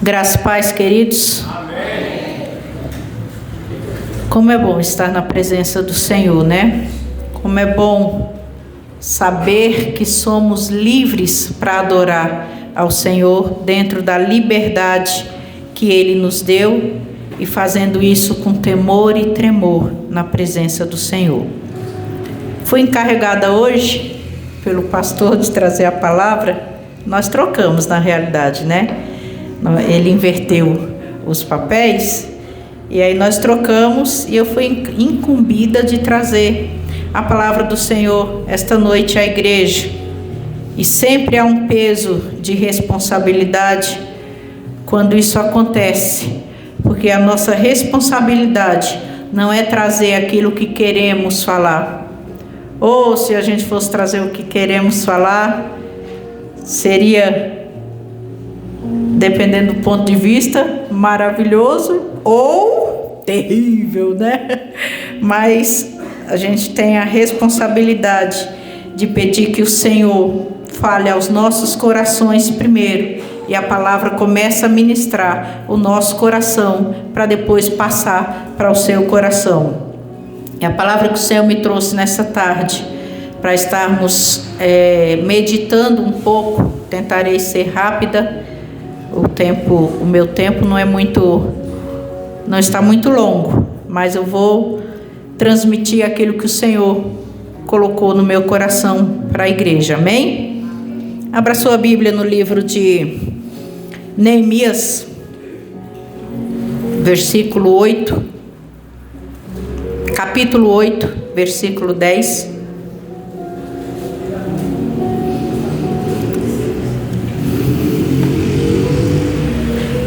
Graças e paz, queridos. Amém. Como é bom estar na presença do Senhor, né? Como é bom saber que somos livres para adorar ao Senhor dentro da liberdade que Ele nos deu e fazendo isso com temor e tremor na presença do Senhor. Fui encarregada hoje pelo pastor de trazer a palavra. Nós trocamos, na realidade, né? Ele inverteu os papéis e aí nós trocamos e eu fui incumbida de trazer a palavra do Senhor esta noite à igreja. E sempre há um peso de responsabilidade quando isso acontece, porque a nossa responsabilidade não é trazer aquilo que queremos falar. Ou se a gente fosse trazer o que queremos falar, seria, dependendo do ponto de vista, maravilhoso ou terrível, né? Mas a gente tem a responsabilidade de pedir que o Senhor fale aos nossos corações primeiro e a palavra comece a ministrar o nosso coração para depois passar para o seu coração. E a palavra que o Senhor me trouxe nessa tarde para estarmos meditando um pouco, tentarei ser rápida. O meu tempo não está muito longo, mas eu vou transmitir aquilo que o Senhor colocou no meu coração para a igreja, amém? Abra sua Bíblia no livro de Neemias, versículo 8, capítulo 8, versículo 10.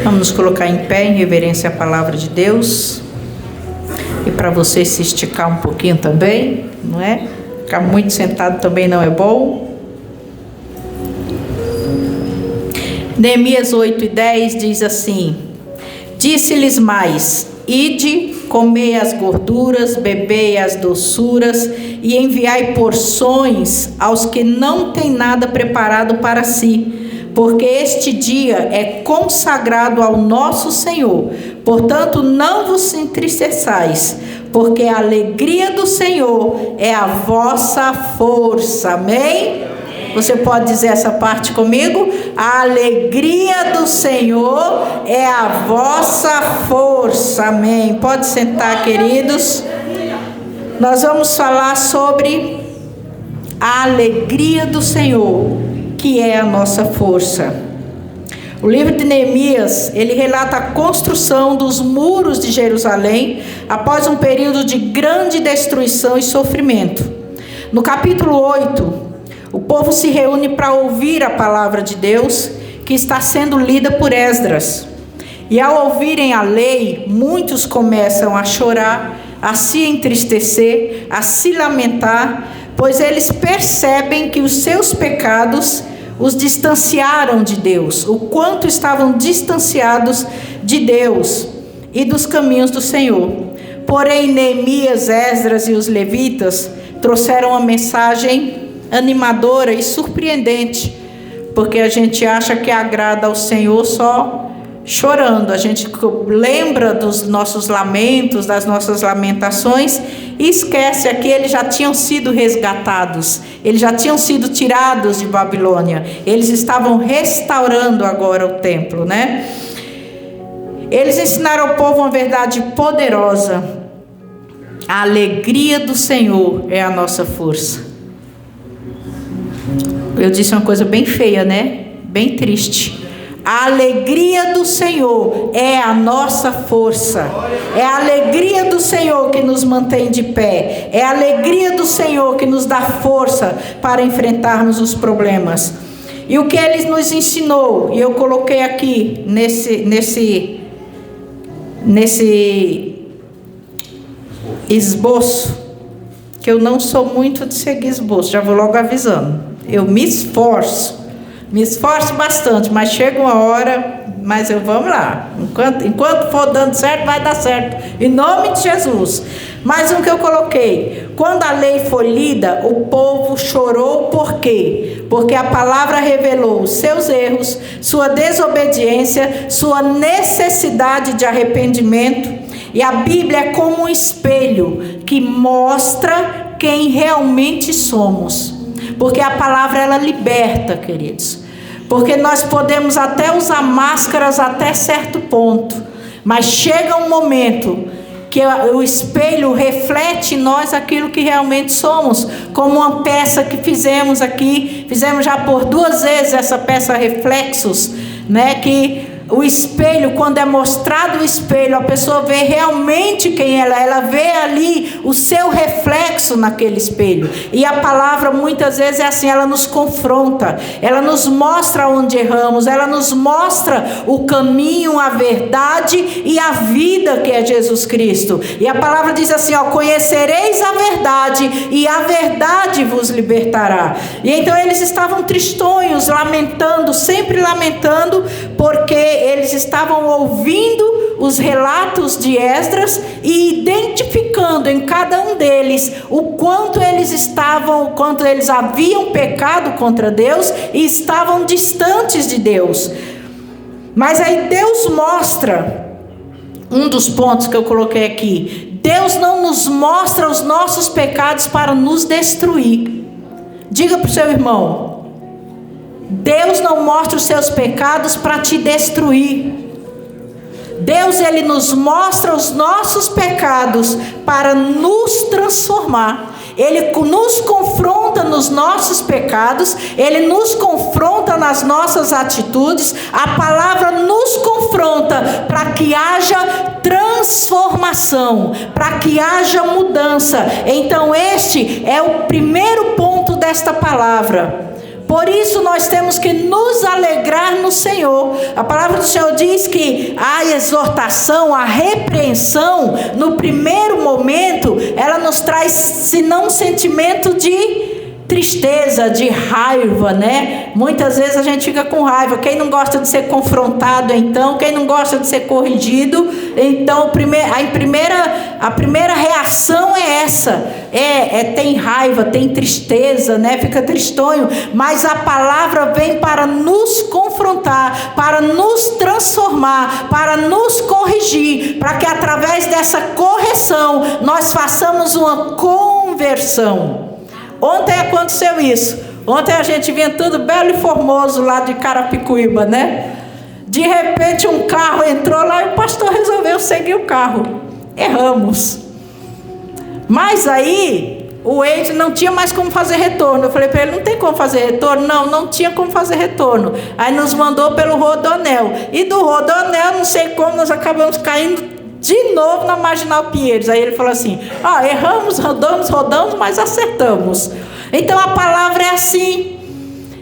Vamos nos colocar em pé em reverência à palavra de Deus. E para você se esticar um pouquinho também, não é? Ficar muito sentado também não é bom. Neemias 8:10 diz assim: Disse-lhes mais: Ide, comei as gorduras, bebei as doçuras e enviai porções aos que não têm nada preparado para si. Porque este dia é consagrado ao nosso Senhor. Portanto, não vos entristeçais, porque a alegria do Senhor é a vossa força. Amém? Você pode dizer essa parte comigo? A alegria do Senhor é a vossa força. Amém? Pode sentar, queridos. Nós vamos falar sobre a alegria do Senhor, que é a nossa força. O livro de Neemias, ele relata a construção dos muros de Jerusalém após um período de grande destruição e sofrimento. No capítulo 8, o povo se reúne para ouvir a palavra de Deus, que está sendo lida por Esdras. E ao ouvirem a lei, muitos começam a chorar, a se entristecer, a se lamentar, pois eles percebem que os seus pecados os distanciaram de Deus, o quanto estavam distanciados de Deus e dos caminhos do Senhor. Porém, Neemias, Esdras e os levitas trouxeram uma mensagem animadora e surpreendente, porque a gente acha que agrada ao Senhor só chorando. A gente lembra dos nossos lamentos, das nossas lamentações, e esquece que eles já tinham sido resgatados, eles já tinham sido tirados de Babilônia, eles estavam restaurando agora o templo, né? Eles ensinaram ao povo uma verdade poderosa: a alegria do Senhor é a nossa força. Eu disse uma coisa bem feia, né? Bem triste. A alegria do Senhor é a nossa força. É a alegria do Senhor que nos mantém de pé. É a alegria do Senhor que nos dá força para enfrentarmos os problemas. E o que Ele nos ensinou, e eu coloquei aqui nesse esboço, que eu não sou muito de seguir esboço, já vou logo avisando. Eu me esforço bastante, mas chega uma hora, mas vamos lá. Enquanto for dando certo, vai dar certo. Em nome de Jesus. Mais um que eu coloquei. Quando a lei foi lida, o povo chorou. Por quê? Porque a palavra revelou os seus erros, sua desobediência, sua necessidade de arrependimento. E a Bíblia é como um espelho que mostra quem realmente somos. Porque a palavra, ela liberta, queridos. Porque nós podemos até usar máscaras até certo ponto, mas chega um momento que o espelho reflete em nós aquilo que realmente somos, como uma peça que fizemos aqui, fizemos já por 2 vezes essa peça Reflexos, né, que o espelho, quando é mostrado o espelho, a pessoa vê realmente quem ela vê ali o seu reflexo naquele espelho. E a palavra muitas vezes é assim, ela nos confronta, ela nos mostra onde erramos, ela nos mostra o caminho, a verdade e a vida que é Jesus Cristo. E a palavra diz assim, conhecereis a verdade e a verdade vos libertará. E então eles estavam tristonhos, lamentando, sempre lamentando, porque eles estavam ouvindo os relatos de Esdras e identificando em cada um deles o quanto eles haviam pecado contra Deus e estavam distantes de Deus. Mas aí Deus mostra, um dos pontos que eu coloquei aqui, Deus não nos mostra os nossos pecados para nos destruir. Diga para o seu irmão, Deus não mostra os seus pecados para te destruir. Deus, ele nos mostra os nossos pecados para nos transformar. Ele nos confronta nos nossos pecados, ele nos confronta nas nossas atitudes. A palavra nos confronta para que haja transformação, para que haja mudança. Então este é o primeiro ponto desta palavra. Por isso nós temos que nos alegrar no Senhor. A palavra do Senhor diz que a exortação, a repreensão, no primeiro momento, ela nos traz, senão um sentimento de tristeza, de raiva, né? Muitas vezes a gente fica com raiva. Quem não gosta de ser confrontado, então? Quem não gosta de ser corrigido? Então, a primeira reação é essa. Tem raiva, tem tristeza, né? Fica tristonho. Mas a palavra vem para nos confrontar, para nos transformar, para nos corrigir, para que através dessa correção nós façamos uma conversão. Ontem aconteceu isso. Ontem a gente vinha tudo belo e formoso lá de Carapicuíba, né? De repente um carro entrou lá e o pastor resolveu seguir o carro. Erramos. Mas aí o Eide não tinha mais como fazer retorno. Eu falei para ele, não tem como fazer retorno? Não tinha como fazer retorno. Aí nos mandou pelo Rodoanel. E do Rodoanel, não sei como, nós acabamos caindo de novo na Marginal Pinheiros. Aí ele falou assim, erramos, rodamos, mas acertamos. Então a palavra é assim,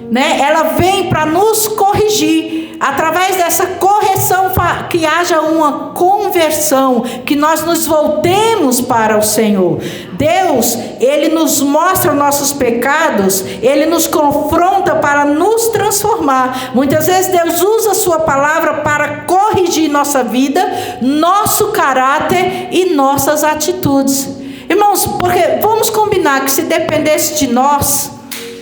né? Ela vem para nos corrigir. Através dessa correção, que haja uma conversão, que nós nos voltemos para o Senhor. Deus, ele nos mostra os nossos pecados, ele nos confronta para nos transformar. Muitas vezes Deus usa a sua palavra para corrigir nossa vida, nosso caráter e nossas atitudes. Irmãos, porque vamos combinar que se dependesse de nós,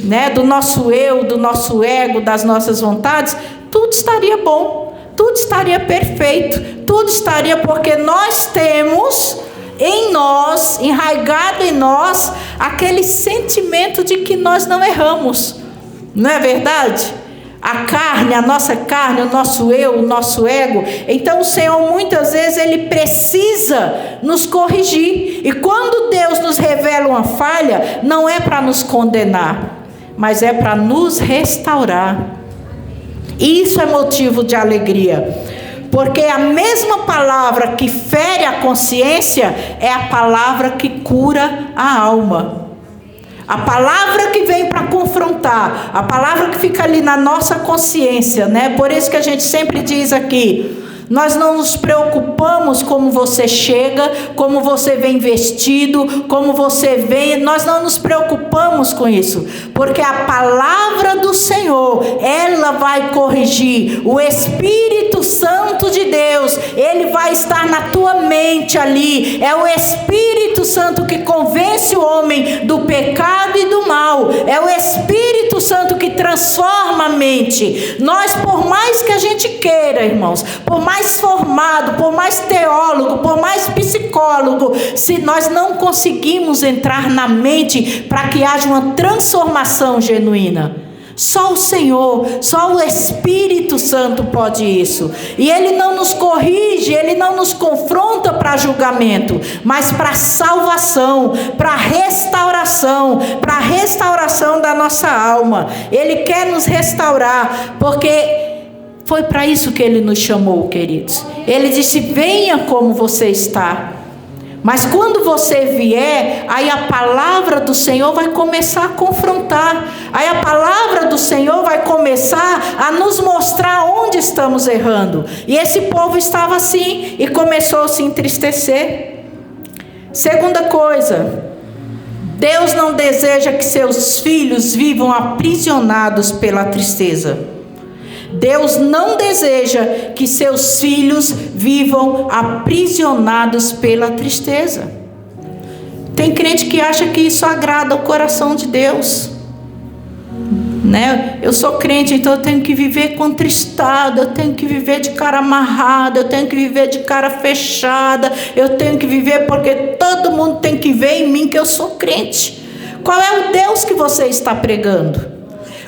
né, do nosso eu, do nosso ego, das nossas vontades, tudo estaria bom, tudo estaria perfeito, tudo estaria, porque nós temos em nós, enraizado em nós, aquele sentimento de que nós não erramos, não é verdade? A carne, a nossa carne, o nosso eu, o nosso ego. Então o Senhor muitas vezes ele precisa nos corrigir, e quando Deus nos revela uma falha, não é para nos condenar, mas é para nos restaurar. Isso é motivo de alegria, porque a mesma palavra que fere a consciência é a palavra que cura a alma. A palavra que vem para confrontar, a palavra que fica ali na nossa consciência, né? Por isso que a gente sempre diz aqui, nós não nos preocupamos como você chega, como você vem vestido, como você vem, nós não nos preocupamos com isso, porque a palavra do Senhor, ela vai corrigir. O Espírito Ele vai estar na tua mente ali. É o Espírito Santo que convence o homem do pecado e do mal. É o Espírito Santo que transforma a mente. Nós, por mais que a gente queira, irmãos, por mais formado, por mais teólogo, por mais psicólogo, se nós não conseguimos entrar na mente para que haja uma transformação genuína, só o Senhor, só o Espírito Santo pode isso. E Ele não nos corrige, Ele não nos confronta para julgamento, mas para salvação, para restauração da nossa alma. Ele quer nos restaurar, porque foi para isso que Ele nos chamou, queridos. Ele disse: venha como você está. Mas quando você vier, aí a palavra do Senhor vai começar a confrontar. Aí a palavra do Senhor vai começar a nos mostrar onde estamos errando. E esse povo estava assim e começou a se entristecer. Segunda coisa, Deus não deseja que seus filhos vivam aprisionados pela tristeza. Deus não deseja que seus filhos vivam aprisionados pela tristeza. Tem crente que acha que isso agrada o coração de Deus, né? Eu sou crente, então eu tenho que viver contristado, eu tenho que viver de cara amarrada, eu tenho que viver de cara fechada, eu tenho que viver porque todo mundo tem que ver em mim que eu sou crente. Qual é o Deus que você está pregando?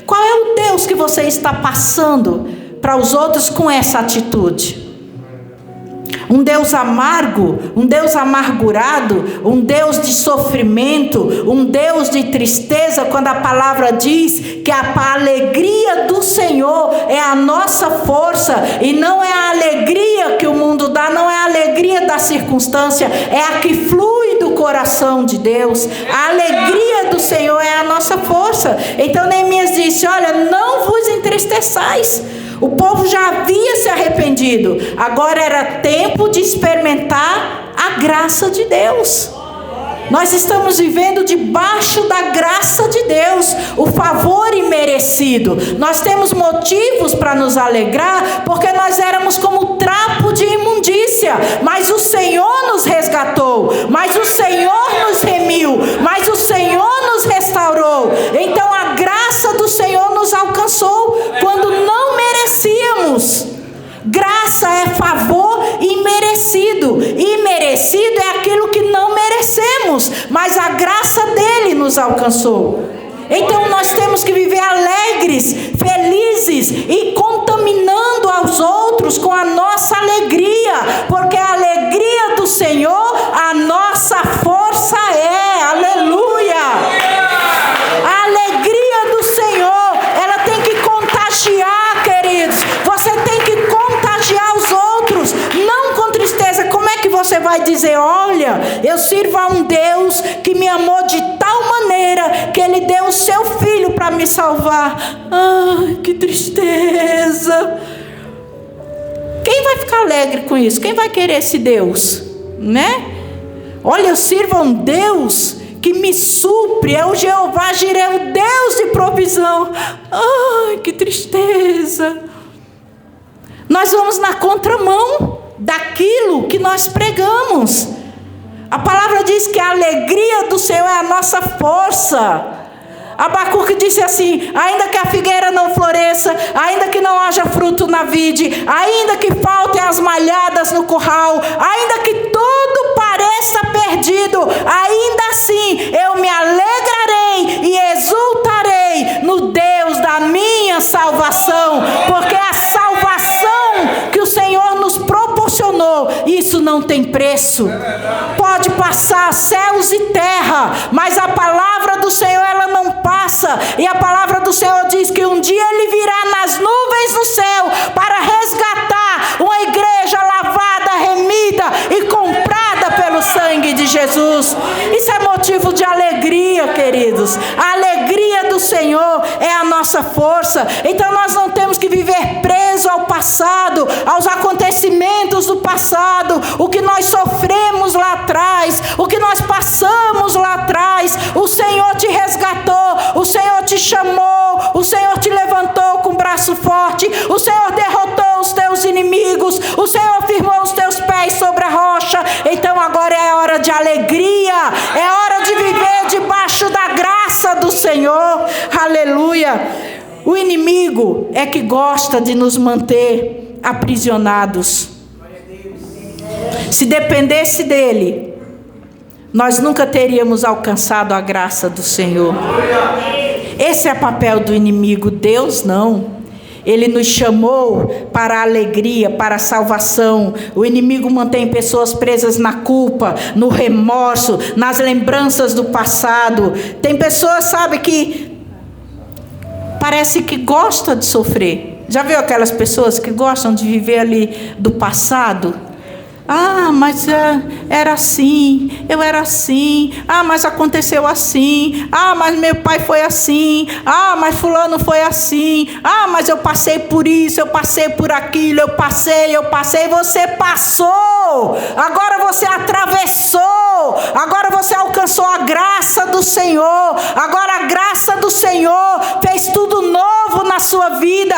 Qual é o Deus que você está passando para os outros com essa atitude? Um Deus amargo, um Deus amargurado, um Deus de sofrimento, um Deus de tristeza, quando a palavra diz que a alegria do Senhor é a nossa força, e não é a alegria que o mundo dá, não é a alegria da circunstância, é a que flui do coração de Deus. A alegria do Senhor é a nossa força. Então Neemias disse: olha, não vos entristeçais. O povo já havia se arrependido, agora era tempo de experimentar a graça de Deus. Nós estamos vivendo debaixo da graça de Deus, o favor imerecido. Nós temos motivos para nos alegrar, porque nós éramos como trapo de imundícia, mas o Senhor nos resgatou, mas o Senhor nos remiu, mas o Senhor nos restaurou. Então a graça do Senhor nos alcançou quando não merecíamos. Graça é favor imerecido. Imerecido é aquilo que não merecemos, mas a graça dele nos alcançou. Então nós temos que viver alegres, felizes e contaminando aos outros com a nossa alegria, porque a alegria do Senhor a nossa força é. Aleluia! A alegria do Senhor, ela tem que contagiar, queridos. Você tem que contagiar os outros, não com tristeza. Como é que você vai dizer: olha, eu sirvo a um Deus que me amou de tal maneira que Ele deu o seu filho para me salvar? Ai, que tristeza! Quem vai ficar alegre com isso? Quem vai querer esse Deus, né? Olha, eu sirvo a um Deus que me supre, é o Jeová Jireh, o Deus de provisão. Ai, que tristeza! Nós vamos na contramão daquilo que nós pregamos. A palavra diz que a alegria do Senhor é a nossa força. Abacuque disse assim: ainda que a figueira não floresça, ainda que não haja fruto na vide, ainda que faltem as malhadas no curral, ainda que tudo pareça perdido, ainda assim eu me alegrarei e exultarei no Deus da minha salvação, porque a salvação que o Senhor nos proporcionou, isso não tem preço. Pode passar céus e terra, mas a palavra do Senhor, ela não passa. E a palavra do Senhor diz que um dia Ele virá nas nuvens do céu para resgatar uma igreja lavada, remida e comprada pelo sangue de Jesus. Isso é motivo de alegria, queridos. A alegria do Senhor é a nossa força. Então nós não temos que viver preso ao passado, aos acontecimentos do passado, o que nós sofremos lá atrás, o que nós passamos lá atrás. O Senhor te resgatou, o Senhor te chamou, o Senhor te levantou com braço forte, o Senhor derrotou os teus inimigos, o Senhor firmou os teus Aleluia! O inimigo é que gosta de nos manter aprisionados. Se dependesse dele, nós nunca teríamos alcançado a graça do Senhor. Esse é o papel do inimigo. Deus não. Ele nos chamou para a alegria, para a salvação. O inimigo mantém pessoas presas na culpa, no remorso, nas lembranças do passado. Tem pessoas, sabe, que parece que gosta de sofrer. Já viu aquelas pessoas que gostam de viver ali do passado? Ah, mas era assim, eu era assim. Ah, mas aconteceu assim. Ah, mas meu pai foi assim. Ah, mas fulano foi assim. Ah, mas eu passei por isso, eu passei por aquilo, eu passei. Você passou. Agora você atravessou. Agora você alcançou a graça do Senhor. Agora a graça do Senhor fez tudo novo na sua vida.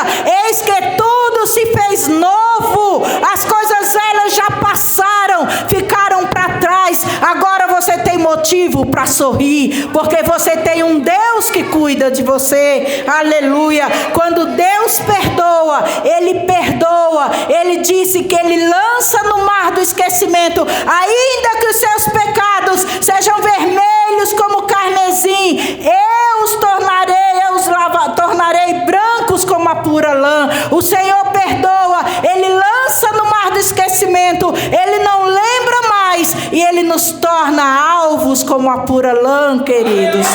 Eis que tudo se fez novo. As coisas velhas já passaram, ficaram para trás. Agora você tem motivo para sorrir, porque você tem um Deus que cuida de você. Aleluia. Quando Deus perdoa, Ele perdoa. Ele disse que Ele lança no mar do esquecimento, ainda que os seus pecados sejam vermelhos como carmesim, eu os tornarei brancos como a pura lã. O Senhor perdoa, Ele lança no mar do esquecimento, Ele não lembra mais, e Ele nos torna alvos como a pura lã, queridos.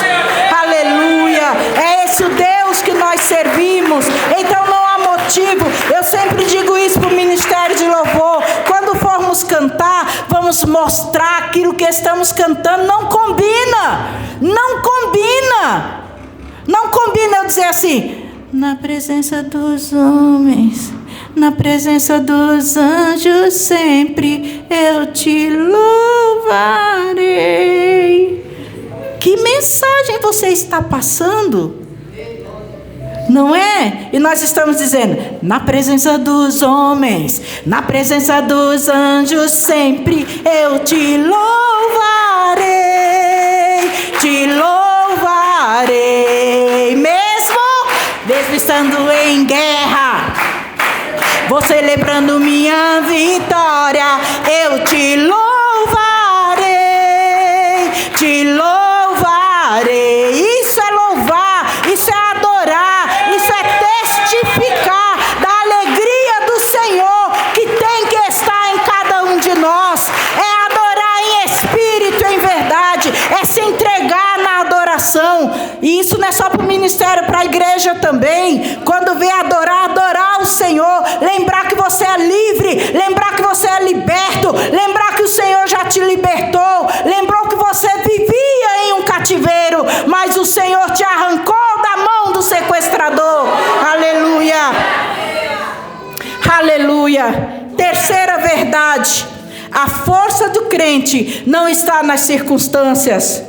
Aleluia. É esse o Deus que nós servimos. Então não há motivo. Eu sempre digo isso para o Ministério de Louvor: quando formos cantar, vamos mostrar aquilo que estamos cantando. Não combina. Não combina. Não combina eu dizer assim: na presença dos homens, na presença dos anjos, sempre eu te louvarei. Que mensagem você está passando? Não é? E nós estamos dizendo: na presença dos homens, na presença dos anjos, sempre eu te louvarei, te louvarei. Mesmo estando em guerra, você lembrando minha vitória, eu te louvarei, te louvarei. Isso é louvar, isso é adorar, isso é testificar da alegria do Senhor que tem que estar em cada um de nós. É adorar em espírito e em verdade, é se entregar na adoração. E isso não é só para o ministério, para a igreja também. Quando vem adorar o Senhor, lembrar que você é livre, lembrar que você é liberto, lembrar que o Senhor já te libertou, lembrou que você vivia em um cativeiro, mas o Senhor te arrancou da mão do sequestrador. Aleluia. Aleluia. Terceira verdade: a força do crente não está nas circunstâncias.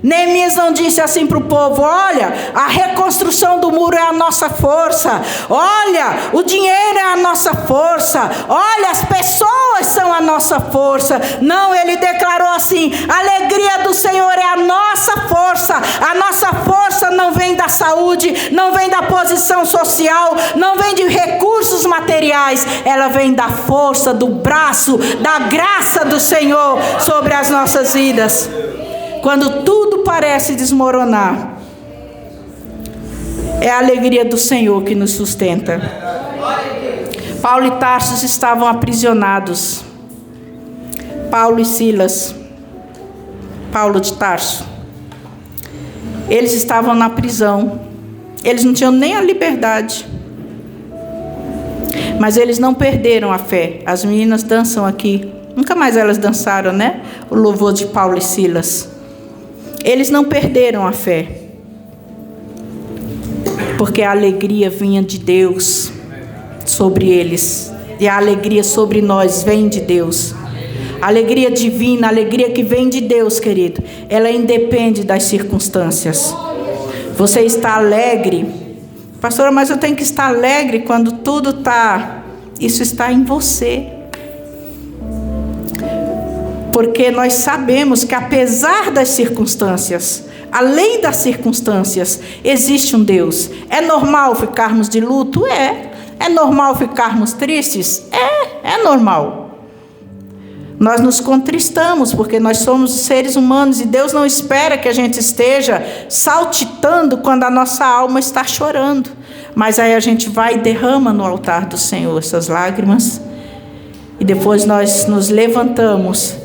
Neemias não disse assim para o povo: olha, a reconstrução do muro é a nossa força, olha, o dinheiro é a nossa força, olha, as pessoas são a nossa força. Não, ele declarou assim: a alegria do Senhor é a nossa força. A nossa força não vem da saúde, não vem da posição social, não vem de recursos materiais, ela vem da força, do braço, da graça do Senhor sobre as nossas vidas. Quando tudo parece desmoronar, é a alegria do Senhor que nos sustenta. Paulo e Tarso estavam aprisionados. Paulo e Silas. Paulo de Tarso. Eles estavam na prisão. Eles não tinham nem a liberdade. Mas eles não perderam a fé. As meninas dançam aqui. Nunca mais elas dançaram, né? O louvor de Paulo e Silas. Eles não perderam a fé, porque a alegria vinha de Deus sobre eles, e a alegria sobre nós vem de Deus. A alegria divina, a alegria que vem de Deus, querido, ela independe das circunstâncias. Você está alegre, pastora, mas eu tenho que estar alegre quando tudo está... Isso está em você. Porque nós sabemos que apesar das circunstâncias, além das circunstâncias, existe um Deus. É normal ficarmos de luto? É normal ficarmos tristes? É normal. Nós nos contristamos porque nós somos seres humanos e Deus não espera que a gente esteja saltitando quando a nossa alma está chorando. Mas aí a gente vai e derrama no altar do Senhor essas lágrimas e depois nós nos levantamos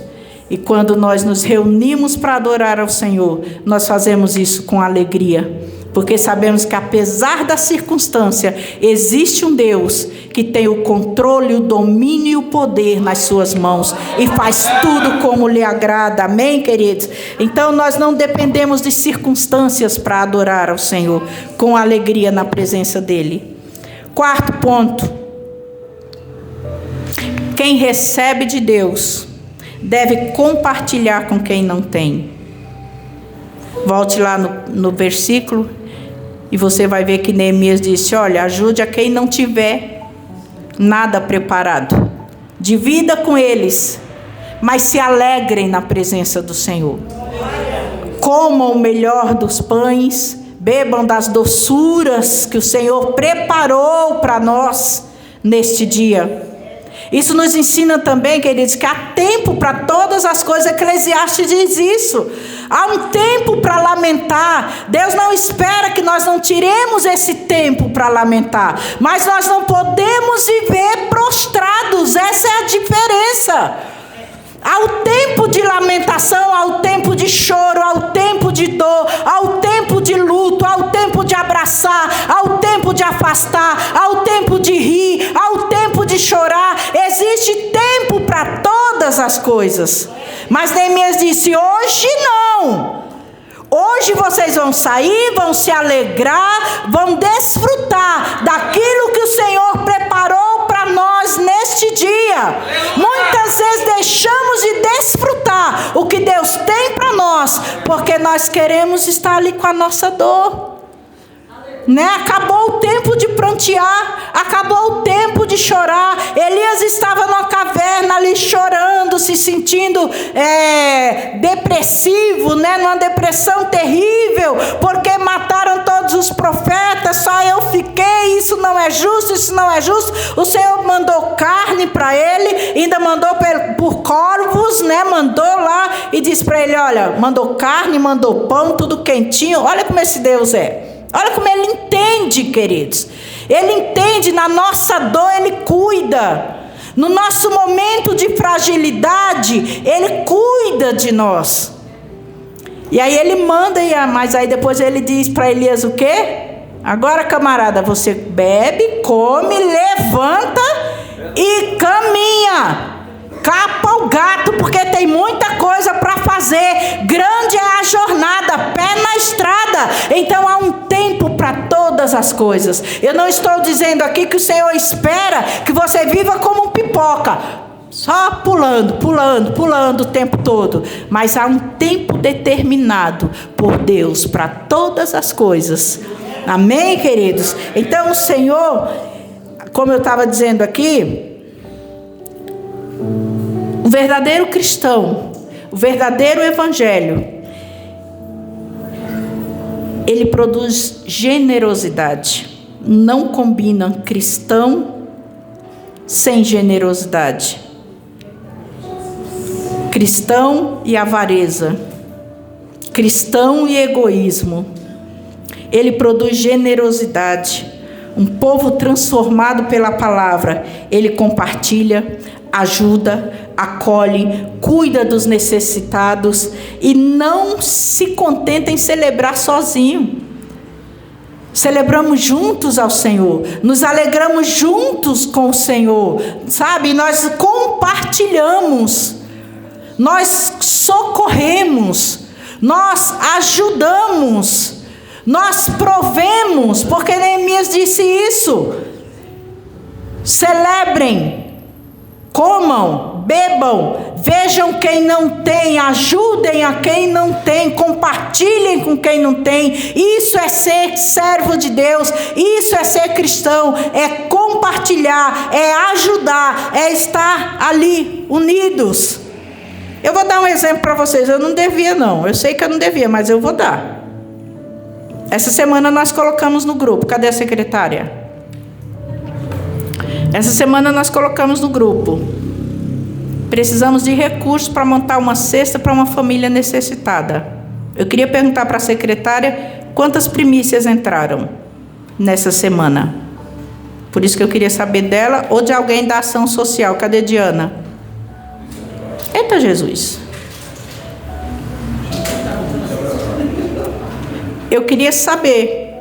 e quando nós nos reunimos para adorar ao Senhor, nós fazemos isso com alegria. Porque sabemos que apesar da circunstância, existe um Deus que tem o controle, o domínio e o poder nas suas mãos. E faz tudo como lhe agrada. Amém, queridos? Então nós não dependemos de circunstâncias para adorar ao Senhor, com alegria na presença dEle. Quarto ponto. Quem recebe de Deus deve compartilhar com quem não tem. Volte lá no versículo. E você vai ver que Neemias disse, olha, ajude a quem não tiver nada preparado. Divida com eles, mas se alegrem na presença do Senhor. Comam o melhor dos pães, bebam das doçuras que o Senhor preparou para nós neste dia. Isso nos ensina também, queridos, que há tempo para todas as coisas. Eclesiastes diz isso. Há um tempo para lamentar. Deus não espera que nós não tiremos esse tempo para lamentar. Mas nós não podemos viver prostrados. Essa é a diferença. Há o tempo de lamentação, há o tempo de choro, há o tempo de dor, há o tempo de luto, há o tempo de abraçar, há o tempo de afastar, há o tempo de rir, há o tempo de chorar. Existe tempo para todas as coisas. Mas Neemias disse, hoje não. Hoje vocês vão sair, vão se alegrar, vão desfrutar daquilo que o Senhor preparou para nós neste dia. Muitas vezes deixamos de desfrutar o que Deus tem para nós, porque nós queremos estar ali com a nossa dor. Acabou o tempo de prantear, acabou o tempo de chorar. Elias estava numa caverna ali chorando, se sentindo depressivo, numa depressão terrível, porque mataram todos os profetas, só eu fiquei, isso não é justo, isso não é justo. O Senhor mandou carne para ele, ainda mandou por corvos, mandou lá e disse para ele, olha, mandou carne, mandou pão, tudo quentinho. Olha como esse Deus é. Olha como Ele entende, queridos. Ele entende, na nossa dor Ele cuida. No nosso momento de fragilidade, Ele cuida de nós. E aí Ele manda, mas aí depois Ele diz para Elias o quê? Agora, camarada, você bebe, come, levanta e caminha. Capa o gato, porque tem muita coisa para fazer. Grande é a jornada, pé na estrada. Então há um tempo para todas as coisas. Eu não estou dizendo aqui que o Senhor espera que você viva como um pipoca, só pulando o tempo todo. Mas há um tempo determinado por Deus para todas as coisas. Amém, queridos? Então o Senhor, como eu estava dizendo aqui, o verdadeiro cristão, o verdadeiro evangelho, ele produz generosidade. Não combina cristão sem generosidade. Cristão e avareza. Cristão e egoísmo. Ele produz generosidade. Um povo transformado pela palavra, ele compartilha, ajuda, acolhe, cuida dos necessitados e não se contenta em celebrar sozinho. Celebramos juntos ao Senhor, nos alegramos juntos com o Senhor, sabe? Nós compartilhamos, nós socorremos, nós ajudamos, nós provemos, porque Neemias disse isso. Celebrem, comam, bebam, vejam quem não tem, ajudem a quem não tem, compartilhem com quem não tem. Isso é ser servo de Deus, isso é ser cristão, é compartilhar, é ajudar, é estar ali unidos. Eu vou dar um exemplo para vocês. Eu não devia não, eu sei que eu não devia, mas eu vou dar. Essa semana nós colocamos no grupo. Cadê a secretária? Essa semana nós colocamos no grupo. Precisamos de recursos para montar uma cesta para uma família necessitada. Eu queria perguntar para a secretária quantas primícias entraram nessa semana. Por isso que eu queria saber dela ou de alguém da ação social. Cadê Diana? Eita Jesus! Eu queria saber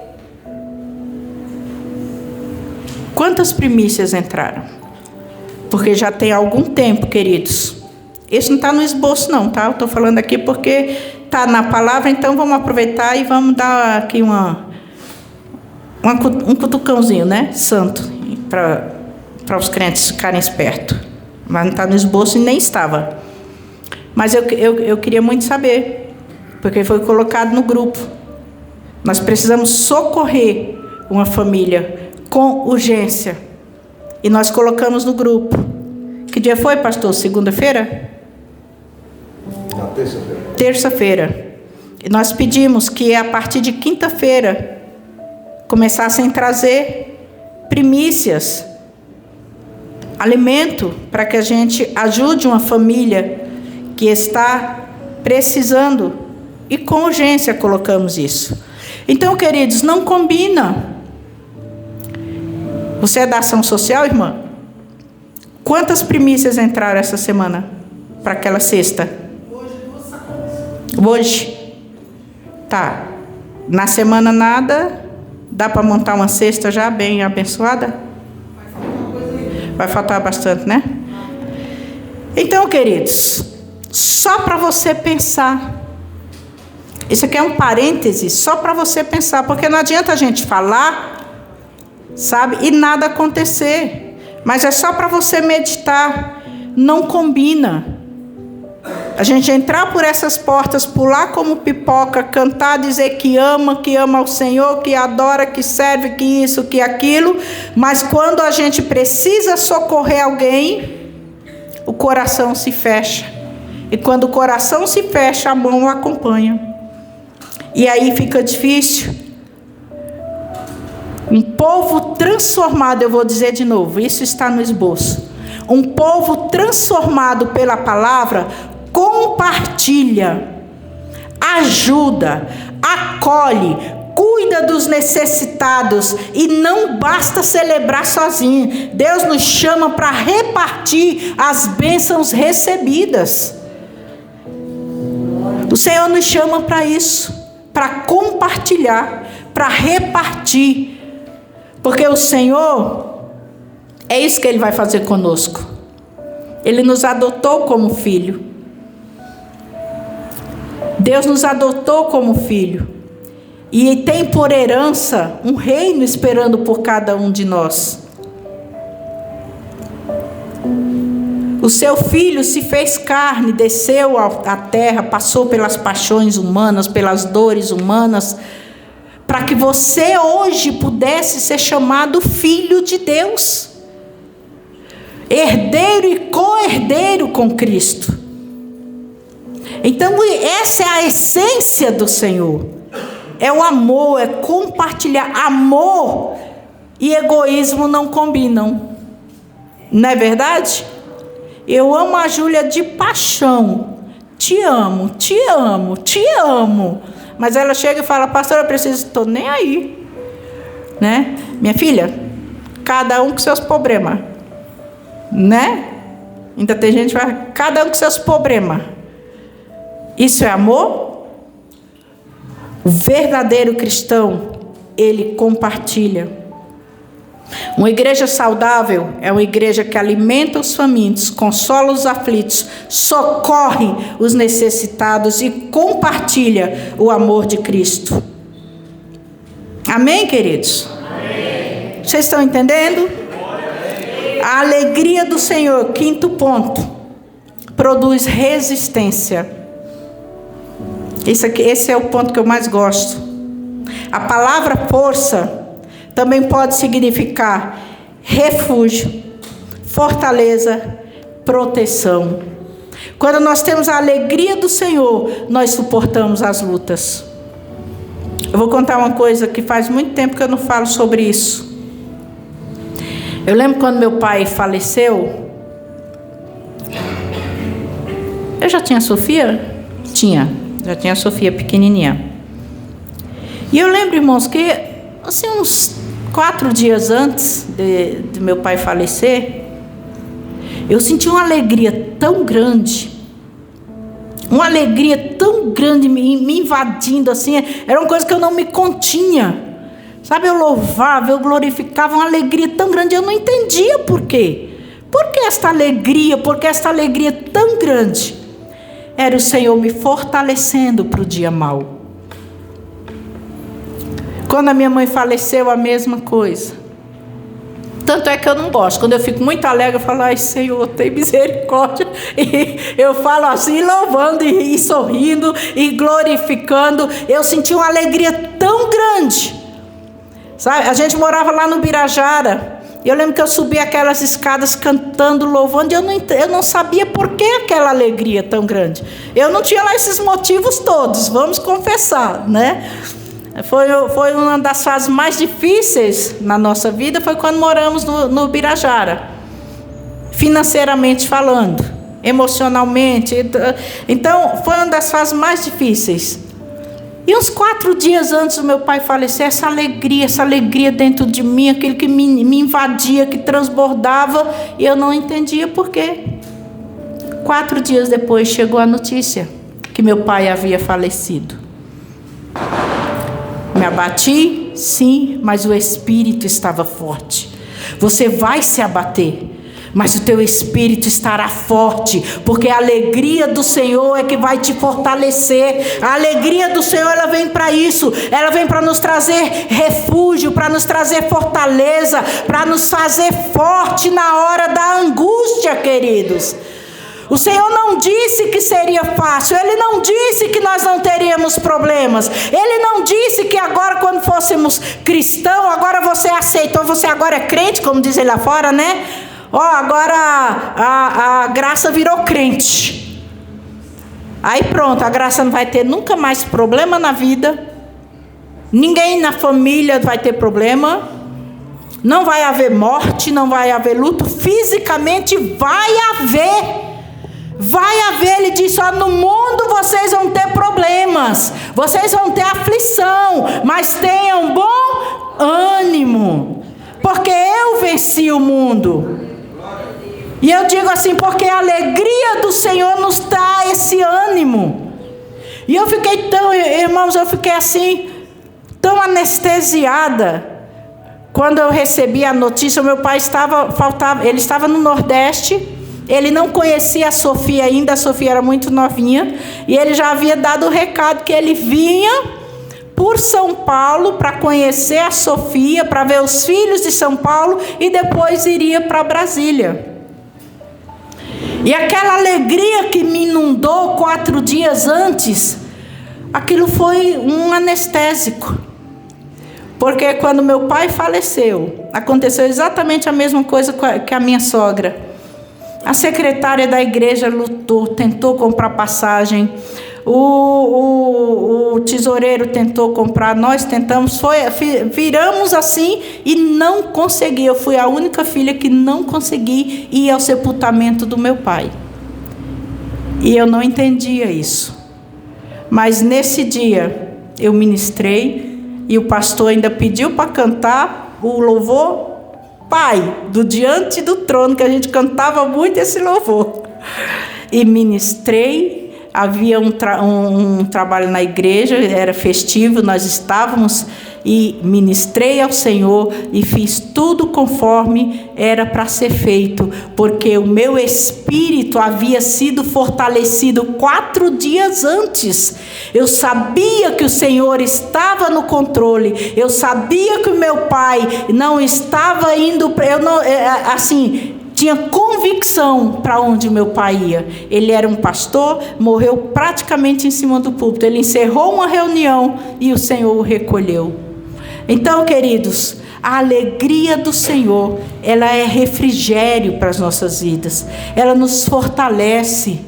quantas primícias entraram. Porque já tem algum tempo, queridos. Isso não está no esboço não, tá? Eu estou falando aqui porque está na palavra, então vamos aproveitar e vamos dar aqui um cutucãozinho, né? Santo, para os crentes ficarem espertos. Mas não está no esboço e nem estava. Mas eu queria muito saber, porque foi colocado no grupo. Nós precisamos socorrer uma família com urgência. E nós colocamos no grupo. Que dia foi, pastor? Segunda-feira? Na terça-feira. Terça-feira. E nós pedimos que a partir de quinta-feira começassem a trazer primícias, alimento, para que a gente ajude uma família que está precisando. E com urgência colocamos isso. Então, queridos, não combina. Você é da ação social, irmã? Quantas primícias entraram essa semana para aquela cesta? Hoje? Tá. Na semana nada? Dá para montar uma cesta já bem abençoada? Vai faltar bastante, né? Então, queridos, só para você pensar. Isso aqui é um parêntese, só para você pensar, porque não adianta a gente falar, sabe, e nada acontecer. Mas é só para você meditar. Não combina a gente entrar por essas portas, pular como pipoca, cantar, dizer que ama ao Senhor, que adora, que serve, que isso, que aquilo, mas quando a gente precisa socorrer alguém, o coração se fecha. E quando o coração se fecha, a mão o acompanha. E aí fica difícil. Um povo transformado, eu vou dizer de novo, isso está no esboço. Um povo transformado pela palavra compartilha, ajuda, acolhe, cuida dos necessitados e não basta celebrar sozinho. Deus nos chama para repartir as bênçãos recebidas. O Senhor nos chama para isso, para compartilhar, para repartir. Porque o Senhor, é isso que Ele vai fazer conosco. Ele nos adotou como filho. Deus nos adotou como filho. E tem por herança um reino esperando por cada um de nós. O seu filho se fez carne, desceu à terra, passou pelas paixões humanas, pelas dores humanas, para que você hoje pudesse ser chamado filho de Deus, herdeiro e co-herdeiro com Cristo. Então essa é a essência do Senhor, é o amor, é compartilhar. Amor e egoísmo não combinam, não é verdade? Eu amo a Júlia de paixão, te amo, te amo, te amo. Mas ela chega e fala: pastor, eu preciso, estou nem aí, né? Minha filha, cada um com seus problemas, né? Ainda tem gente que fala: cada um com seus problemas. Isso é amor? O verdadeiro cristão, ele compartilha. Uma igreja saudável é uma igreja que alimenta os famintos, consola os aflitos, socorre os necessitados e compartilha o amor de Cristo. Amém, queridos? Amém. Vocês estão entendendo? A alegria do Senhor, quinto ponto, produz resistência. Esse é o ponto que eu mais gosto. A palavra força também pode significar refúgio, fortaleza, proteção. Quando nós temos a alegria do Senhor, nós suportamos as lutas. Eu vou contar uma coisa que faz muito tempo que eu não falo sobre isso. Eu lembro quando meu pai faleceu. Eu já tinha a Sofia? Já tinha a Sofia pequenininha. E eu lembro, irmãos, que assim, uns 4 dias antes de meu pai falecer, eu senti uma alegria tão grande. Uma alegria tão grande me invadindo, assim, era uma coisa que eu não me continha. Sabe, eu louvava, eu glorificava, uma alegria tão grande, eu não entendia por quê. Por que esta alegria? Por que esta alegria tão grande? Era o Senhor me fortalecendo para o dia mau. Quando a minha mãe faleceu, a mesma coisa. Tanto é que eu não gosto. Quando eu fico muito alegre, eu falo, ai Senhor, tem misericórdia. E eu falo assim, louvando e sorrindo e glorificando. Eu senti uma alegria tão grande. Sabe? A gente morava lá no Birajara. Eu lembro que eu subi aquelas escadas cantando, louvando. E eu não sabia por que aquela alegria tão grande. Eu não tinha lá esses motivos todos, vamos confessar, né? Foi uma das fases mais difíceis na nossa vida, foi quando moramos no Birajara, financeiramente falando, emocionalmente. Então, foi uma das fases mais difíceis. E uns 4 dias antes do meu pai falecer, essa alegria dentro de mim, aquilo que me invadia, que transbordava, e eu não entendia por quê. 4 dias depois chegou a notícia que meu pai havia falecido. Me abati? Sim, mas o espírito estava forte. Você vai se abater, mas o teu espírito estará forte, porque a alegria do Senhor é que vai te fortalecer. A alegria do Senhor, ela vem para isso. Ela vem para nos trazer refúgio, para nos trazer fortaleza, para nos fazer forte na hora da angústia, queridos. O Senhor não disse que seria fácil. Ele não disse que nós não teríamos problemas. Ele não disse que agora, quando fôssemos cristãos, agora você aceitou, você agora é crente, como dizem lá fora, né? Agora a graça virou crente. Aí pronto, a graça não vai ter nunca mais problema na vida. Ninguém na família vai ter problema. Não vai haver morte, não vai haver luto. Fisicamente vai haver. Ele disse, no mundo vocês vão ter problemas, vocês vão ter aflição, mas tenham bom ânimo, porque eu venci o mundo. E eu digo assim, porque a alegria do Senhor nos dá esse ânimo. E eu fiquei irmãos, assim, tão anestesiada, quando eu recebi a notícia. Meu pai ele estava no Nordeste. Ele não conhecia a Sofia ainda, a Sofia era muito novinha, e ele já havia dado o recado que ele vinha por São Paulo para conhecer a Sofia, para ver os filhos de São Paulo, e depois iria para Brasília. E aquela alegria que me inundou 4 dias antes, aquilo foi um anestésico. Porque quando meu pai faleceu, aconteceu exatamente a mesma coisa que a minha sogra. A secretária da igreja lutou, tentou comprar passagem. O tesoureiro tentou comprar, nós tentamos, viramos assim e não consegui. Eu fui a única filha que não consegui ir ao sepultamento do meu pai. E eu não entendia isso. Mas nesse dia eu ministrei e o pastor ainda pediu para cantar o louvor Pai, do Diante do Trono, que a gente cantava muito esse louvor. E ministrei, havia um trabalho na igreja, era festivo, nós estávamos, e ministrei ao Senhor e fiz tudo conforme era para ser feito, porque o meu espírito havia sido fortalecido 4 dias antes. Eu sabia que o Senhor estava no controle, eu sabia que o meu pai não estava indo, tinha convicção para onde meu pai ia. Ele era um pastor, morreu praticamente em cima do púlpito. Ele encerrou uma reunião e o Senhor o recolheu. Então, queridos, a alegria do Senhor, ela é refrigério para as nossas vidas. Ela nos fortalece.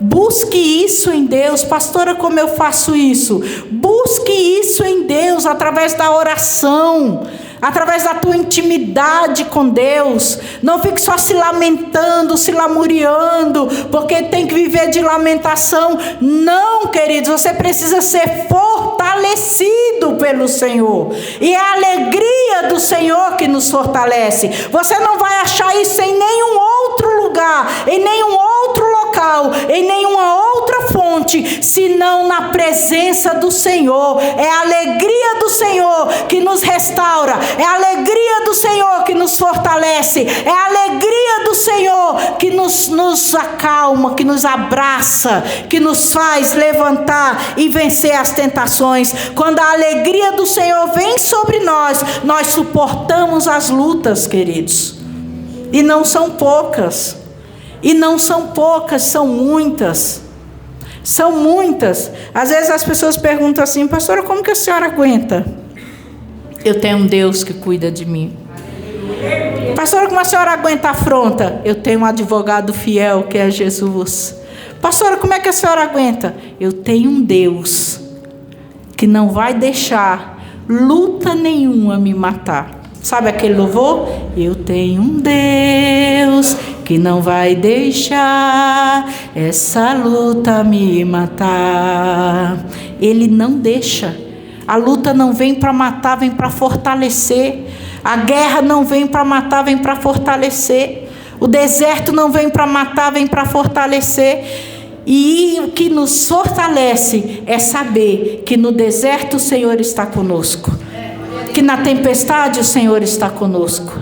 Busque isso em Deus. Pastora, como eu faço isso? Busque isso em Deus através da oração, através da tua intimidade com Deus. Não fique só se lamentando, se lamuriando, porque tem que viver de lamentação. Não, queridos, você precisa ser fortalecido pelo Senhor. E é a alegria do Senhor que nos fortalece. Você não vai achar isso em nenhum outro lugar, em nenhum outro local, em nenhuma outra fonte, senão na presença do Senhor. É a alegria do Senhor que nos restaura. É a alegria do Senhor que nos fortalece. É a alegria do Senhor que nos acalma, que nos abraça, que nos faz levantar e vencer as tentações. Quando a alegria do Senhor vem sobre nós, nós suportamos as lutas, queridos. E não são poucas. E não são poucas, são muitas. São muitas. Às vezes as pessoas perguntam assim: pastora, como que a senhora aguenta? Eu tenho um Deus que cuida de mim. Pastora, como a senhora aguenta a afronta? Eu tenho um advogado fiel que é Jesus. Pastora, como é que a senhora aguenta? Eu tenho um Deus que não vai deixar luta nenhuma me matar. Sabe aquele louvor? Eu tenho um Deus que não vai deixar essa luta me matar. Ele não deixa. A luta não vem para matar, vem para fortalecer. A guerra não vem para matar, vem para fortalecer. O deserto não vem para matar, vem para fortalecer. E o que nos fortalece é saber que no deserto o Senhor está conosco, que na tempestade o Senhor está conosco,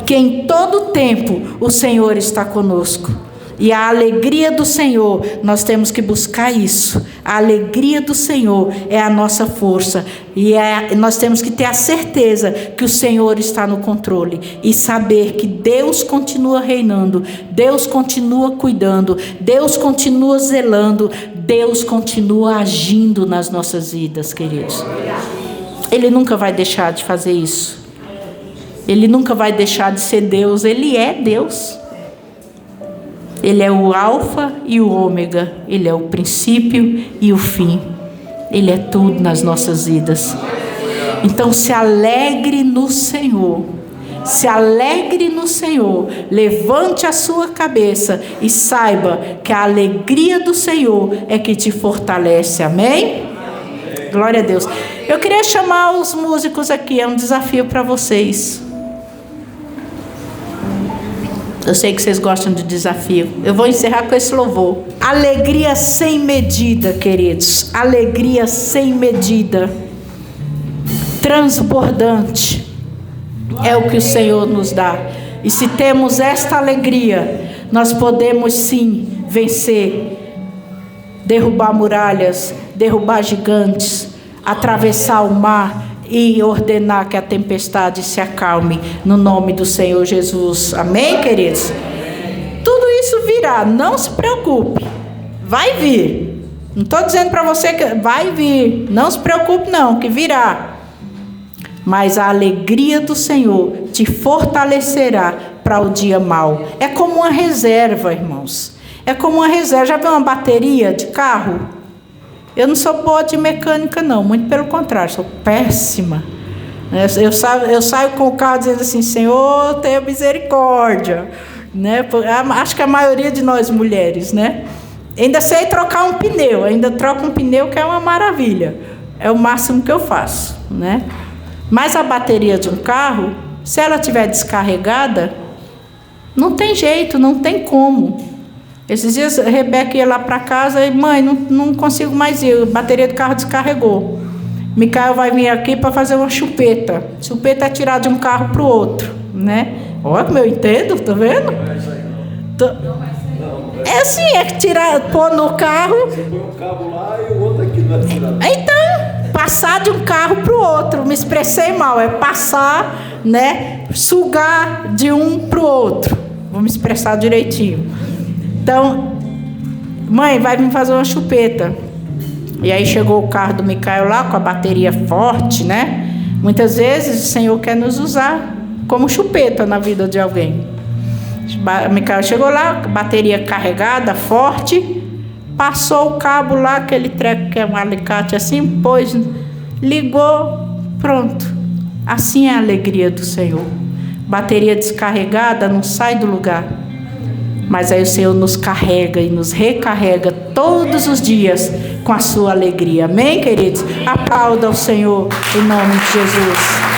que em todo tempo o Senhor está conosco. E a alegria do Senhor, nós temos que buscar isso. A alegria do Senhor é a nossa força. E nós temos que ter a certeza que o Senhor está no controle. E saber que Deus continua reinando. Deus continua cuidando. Deus continua zelando. Deus continua agindo nas nossas vidas, queridos. Ele nunca vai deixar de fazer isso. Ele nunca vai deixar de ser Deus. Ele é Deus. Ele é o alfa e o ômega. Ele é o princípio e o fim. Ele é tudo nas nossas vidas. Então se alegre no Senhor. Se alegre no Senhor. Levante a sua cabeça e saiba que a alegria do Senhor é que te fortalece. Amém? Glória a Deus. Eu queria chamar os músicos aqui. É um desafio para vocês. Eu sei que vocês gostam de desafio. Eu vou encerrar com esse louvor. Alegria sem medida, queridos. Alegria sem medida. Transbordante. É o que o Senhor nos dá. E se temos esta alegria, nós podemos sim vencer. Derrubar muralhas, derrubar gigantes, atravessar o mar e ordenar que a tempestade se acalme no nome do Senhor Jesus. Amém, queridos? Tudo isso virá, não se preocupe. Vai vir. Não estou dizendo para você que vai vir. Não se preocupe não, que virá. Mas a alegria do Senhor te fortalecerá para o dia mau. É como uma reserva, irmãos. É como uma reserva. Já viu uma bateria de carro? Eu não sou boa de mecânica não, muito pelo contrário, sou péssima. Eu saio com o carro dizendo assim: Senhor, tenha misericórdia, né? Acho que a maioria de nós mulheres, né? Ainda sei trocar um pneu, ainda troco um pneu, que é uma maravilha, é o máximo que eu faço, né? Mas a bateria de um carro, se ela estiver descarregada, não tem jeito, não tem como. Esses dias a Rebeca ia lá para casa e: mãe, não consigo mais ir, a bateria do carro descarregou. Micael vai vir aqui para fazer uma chupeta. Chupeta é tirar de um carro para o outro, né? Olha como eu entendo, tá vendo? É assim, é tirar, pôr no carro. Você põe um cabo lá e o outro aqui não é tirado. Então, passar de um carro para o outro, me expressei mal, é passar, né? Sugar de um para o outro. Vou me expressar direitinho. Então, mãe, vai vir fazer uma chupeta. E aí chegou o carro do Micael lá com a bateria forte, né? Muitas vezes o Senhor quer nos usar como chupeta na vida de alguém. Micael chegou lá, bateria carregada, forte, passou o cabo lá, aquele treco que é um alicate assim, pôs, ligou, pronto. Assim é a alegria do Senhor. Bateria descarregada não sai do lugar. Mas aí o Senhor nos carrega e nos recarrega todos os dias com a sua alegria. Amém, queridos? Aplauda o Senhor em nome de Jesus.